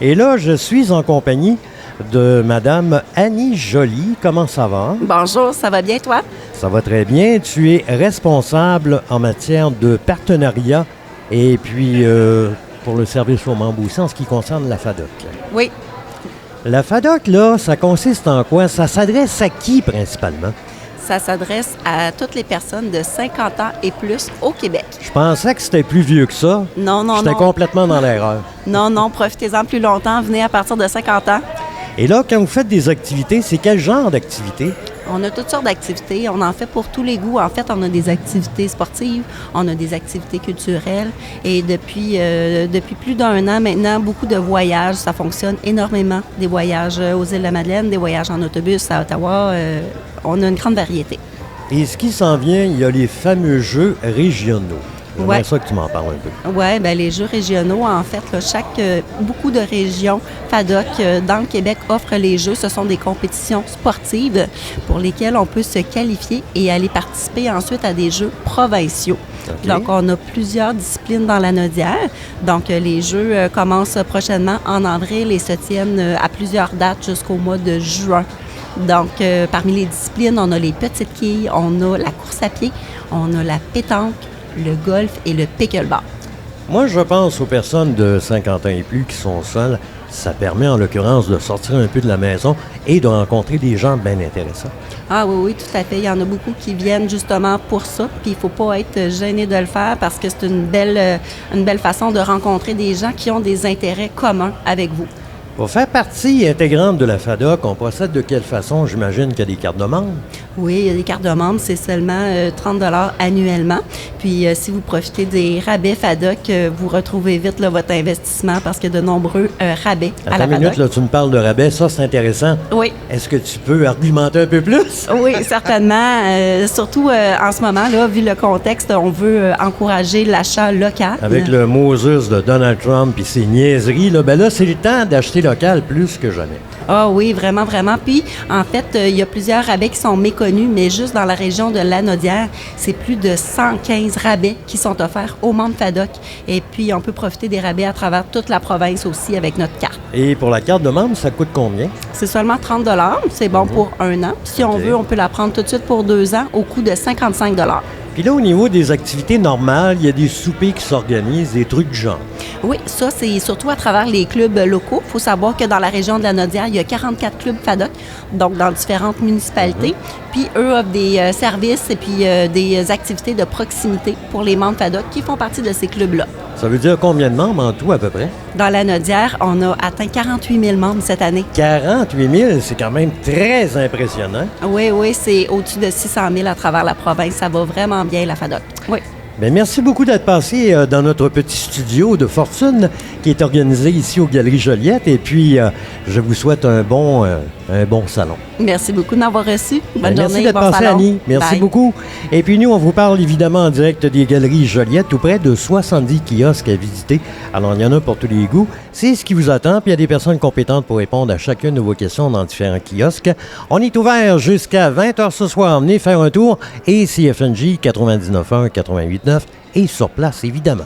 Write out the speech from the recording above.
Et là, je suis en compagnie de Madame Annie Joly. Comment ça va? Bonjour, ça va bien, toi? Ça va très bien. Tu es responsable en matière de partenariat et puis pour le service aux membres aussi en ce qui concerne la FADOC. Oui. La FADOC, là, ça consiste en quoi? Ça s'adresse à qui principalement? Ça s'adresse à toutes les personnes de 50 ans et plus au Québec. Je pensais que c'était plus vieux que ça. Non. J'étais complètement dans l'erreur. Non, profitez-en plus longtemps. Venez à partir de 50 ans. Et là, quand vous faites des activités, c'est quel genre d'activités? On a toutes sortes d'activités. On en fait pour tous les goûts. En fait, on a des activités sportives, on a des activités culturelles. Et depuis plus d'1 an maintenant, beaucoup de voyages. Ça fonctionne énormément. Des voyages aux îles de la Madeleine, des voyages en autobus à Ottawa. On a une grande variété. Et ce qui s'en vient, il y a les fameux jeux régionaux. J'aimerais Ouais. ça que tu m'en parles un peu. Oui, bien les jeux régionaux, en fait, là, beaucoup de régions FADOC dans le Québec offrent les jeux. Ce sont des compétitions sportives pour lesquelles on peut se qualifier et aller participer ensuite à des jeux provinciaux. OK. Donc, on a plusieurs disciplines dans la Nodière. Donc, les jeux commencent prochainement en avril et se tiennent à plusieurs dates jusqu'au mois de juin. Donc, parmi les disciplines, on a les petites quilles, on a la course à pied, on a la pétanque, le golf et le pickleball. Moi, je pense aux personnes de 50 ans et plus qui sont seules. Ça permet, en l'occurrence, de sortir un peu de la maison et de rencontrer des gens bien intéressants. Ah oui, tout à fait. Il y en a beaucoup qui viennent justement pour ça. Puis il ne faut pas être gêné de le faire parce que c'est une belle façon de rencontrer des gens qui ont des intérêts communs avec vous. Pour faire partie intégrante de la FADOC, on procède de quelle façon? J'imagine qu'il y a des cartes de membres. Oui, il y a des cartes de membres, c'est seulement 30 $ annuellement. Puis si vous profitez des rabais FADOC, vous retrouvez vite là, votre investissement parce qu'il y a de nombreux rabais à la Attends une minute, FADOC. là, tu me parles de rabais, ça c'est intéressant. Oui. Est-ce que tu peux argumenter un peu plus? Oui, certainement. Surtout en ce moment, là, vu le contexte, on veut encourager l'achat local. Avec le Moses de Donald Trump et ses niaiseries, là, c'est le temps d'acheter local plus que jamais. Ah oui, vraiment, vraiment. Puis, en fait, il y a plusieurs rabais qui sont méconnus, mais juste dans la région de Lanaudière, c'est plus de 115 rabais qui sont offerts aux membres FADOC. Et puis, on peut profiter des rabais à travers toute la province aussi avec notre carte. Et pour la carte de membre, ça coûte combien? C'est seulement 30 $. C'est bon pour 1 an. Puis, si on OK. veut, on peut la prendre tout de suite pour 2 ans au coût de 55 $. Puis là, au niveau des activités normales, il y a des soupers qui s'organisent, des trucs du genre. Oui, ça, c'est surtout à travers les clubs locaux. Il faut savoir que dans la région de la Nodière, il y a 44 clubs FADOC, donc dans différentes municipalités. Puis eux offrent des services et puis des activités de proximité pour les membres FADOC qui font partie de ces clubs-là. Ça veut dire combien de membres en tout, à peu près? Dans la Nodière, on a atteint 48 000 membres cette année. 48 000, c'est quand même très impressionnant. Oui, c'est au-dessus de 600 000 à travers la province. Ça va vraiment bien, la FADOC. Oui. Bien, merci beaucoup d'être passé dans notre petit studio de fortune qui est organisé ici aux Galeries Joliette. Et puis, je vous souhaite un bon salon. Merci beaucoup de m'avoir reçu. Bonne Bien, journée, merci d'être bon passé, salon. Annie. Merci Bye. beaucoup. Et puis, nous, on vous parle évidemment en direct des Galeries Joliette, tout près de 70 kiosques à visiter. Alors, il y en a pour tous les goûts. C'est ce qui vous attend. Puis, il y a des personnes compétentes pour répondre à chacune de vos questions dans différents kiosques. On est ouvert jusqu'à 20h ce soir. Venez faire un tour. Et CFNJ 99.1, 88.9 et sur place, évidemment.